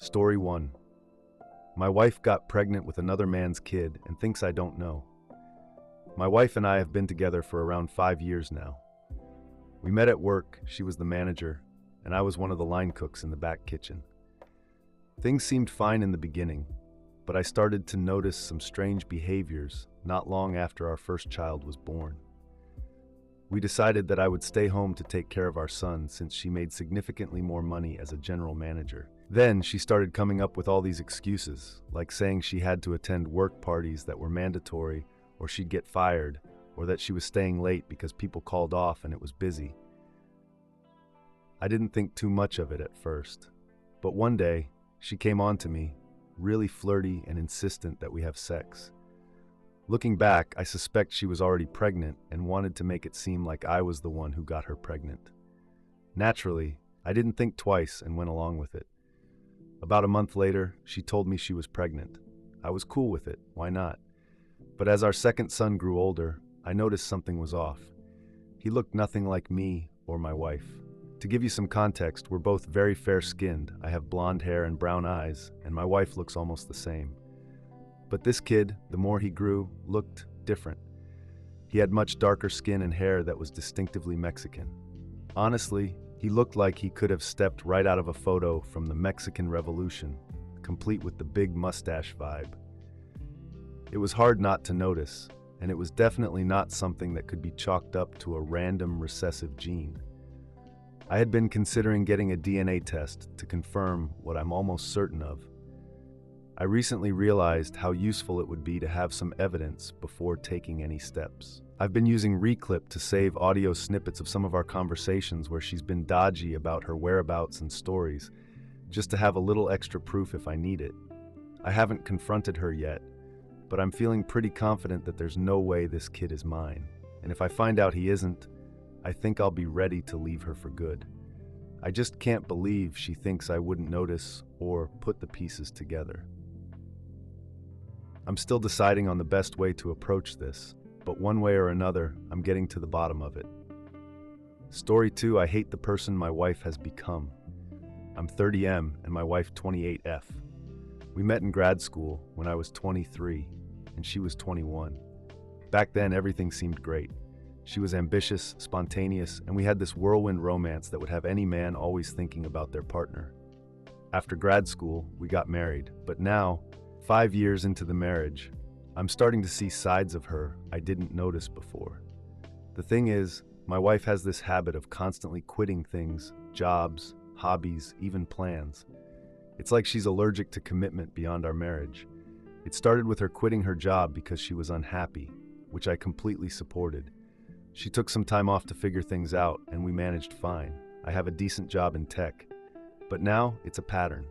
Story 1. My wife got pregnant with another man's kid and thinks I don't know. My wife and I have been together for around 5 years now. We met at work, she was the manager, and I was one of the line cooks in the back kitchen. Things seemed fine in the beginning, but I started to notice some strange behaviors not long after our first child was born. We decided that I would stay home to take care of our son since she made significantly more money as a general manager. Then she started coming up with all these excuses, like saying she had to attend work parties that were mandatory, or she'd get fired, or that she was staying late because people called off and it was busy. I didn't think too much of it at first, but one day she came on to me, really flirty and insistent that we have sex. Looking back, I suspect she was already pregnant and wanted to make it seem like I was the one who got her pregnant. Naturally, I didn't think twice and went along with it. About a month later, she told me she was pregnant. I was cool with it, why not? But as our second son grew older, I noticed something was off. He looked nothing like me or my wife. To give you some context, we're both very fair-skinned. I have blonde hair and brown eyes, and my wife looks almost the same. But this kid, the more he grew, looked different. He had much darker skin and hair that was distinctively Mexican. Honestly, he looked like he could have stepped right out of a photo from the Mexican Revolution, complete with the big mustache vibe. It was hard not to notice, and it was definitely not something that could be chalked up to a random recessive gene. I had been considering getting a DNA test to confirm what I'm almost certain of. I recently realized how useful it would be to have some evidence before taking any steps. I've been using Reclip to save audio snippets of some of our conversations where she's been dodgy about her whereabouts and stories, just to have a little extra proof if I need it. I haven't confronted her yet, but I'm feeling pretty confident that there's no way this kid is mine. And if I find out he isn't, I think I'll be ready to leave her for good. I just can't believe she thinks I wouldn't notice or put the pieces together. I'm still deciding on the best way to approach this, but one way or another, I'm getting to the bottom of it. Story 2, I hate the person my wife has become. I'm 30M and my wife 28F. We met in grad school when I was 23 and she was 21. Back then, everything seemed great. She was ambitious, spontaneous, and we had this whirlwind romance that would have any man always thinking about their partner. After grad school, we got married, but now, 5 years into the marriage, I'm starting to see sides of her I didn't notice before. The thing is, my wife has this habit of constantly quitting things, jobs, hobbies, even plans. It's like she's allergic to commitment beyond our marriage. It started with her quitting her job because she was unhappy, which I completely supported. She took some time off to figure things out, and we managed fine. I have a decent job in tech. But now, it's a pattern.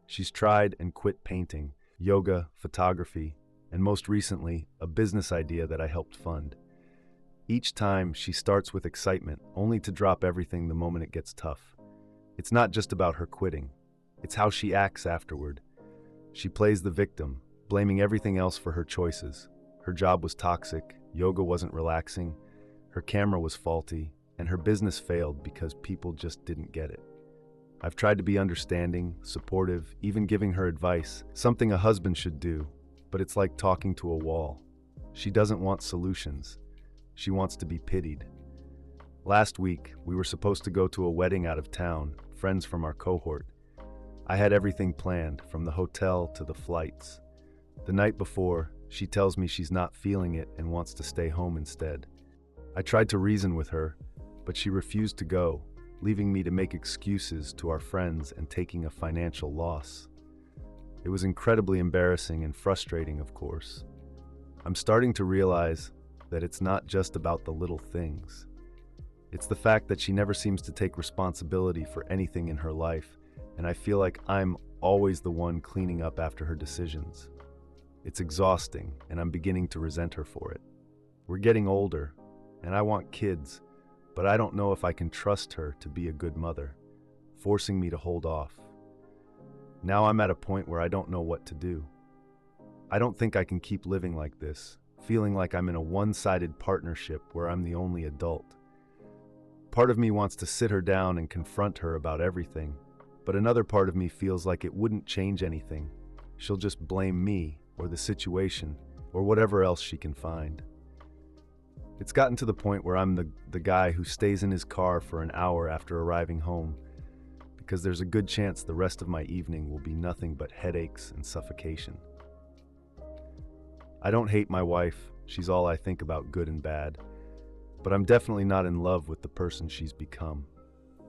She's tried and quit painting, yoga, photography, and most recently, a business idea that I helped fund. Each time, she starts with excitement, only to drop everything the moment it gets tough. It's not just about her quitting. It's how she acts afterward. She plays the victim, blaming everything else for her choices. Her job was toxic, yoga wasn't relaxing, her camera was faulty, and her business failed because people just didn't get it. I've tried to be understanding, supportive, even giving her advice, something a husband should do, but it's like talking to a wall. She doesn't want solutions. She wants to be pitied. Last week, we were supposed to go to a wedding out of town, friends from our cohort. I had everything planned, from the hotel to the flights. The night before, she tells me she's not feeling it and wants to stay home instead. I tried to reason with her, but she refused to go, leaving me to make excuses to our friends and taking a financial loss. It was incredibly embarrassing and frustrating, of course. I'm starting to realize that it's not just about the little things. It's the fact that she never seems to take responsibility for anything in her life, and I feel like I'm always the one cleaning up after her decisions. It's exhausting, and I'm beginning to resent her for it. We're getting older, and I want kids, but I don't know if I can trust her to be a good mother, forcing me to hold off. Now I'm at a point where I don't know what to do. I don't think I can keep living like this, feeling like I'm in a one-sided partnership where I'm the only adult. Part of me wants to sit her down and confront her about everything, But another part of me feels like it wouldn't change anything. She'll just blame me or the situation or whatever else she can find. It's gotten to the point where I'm the guy who stays in his car for an hour after arriving home because there's a good chance the rest of my evening will be nothing but headaches and suffocation. I don't hate my wife, she's all I think about, good and bad, but I'm definitely not in love with the person she's become.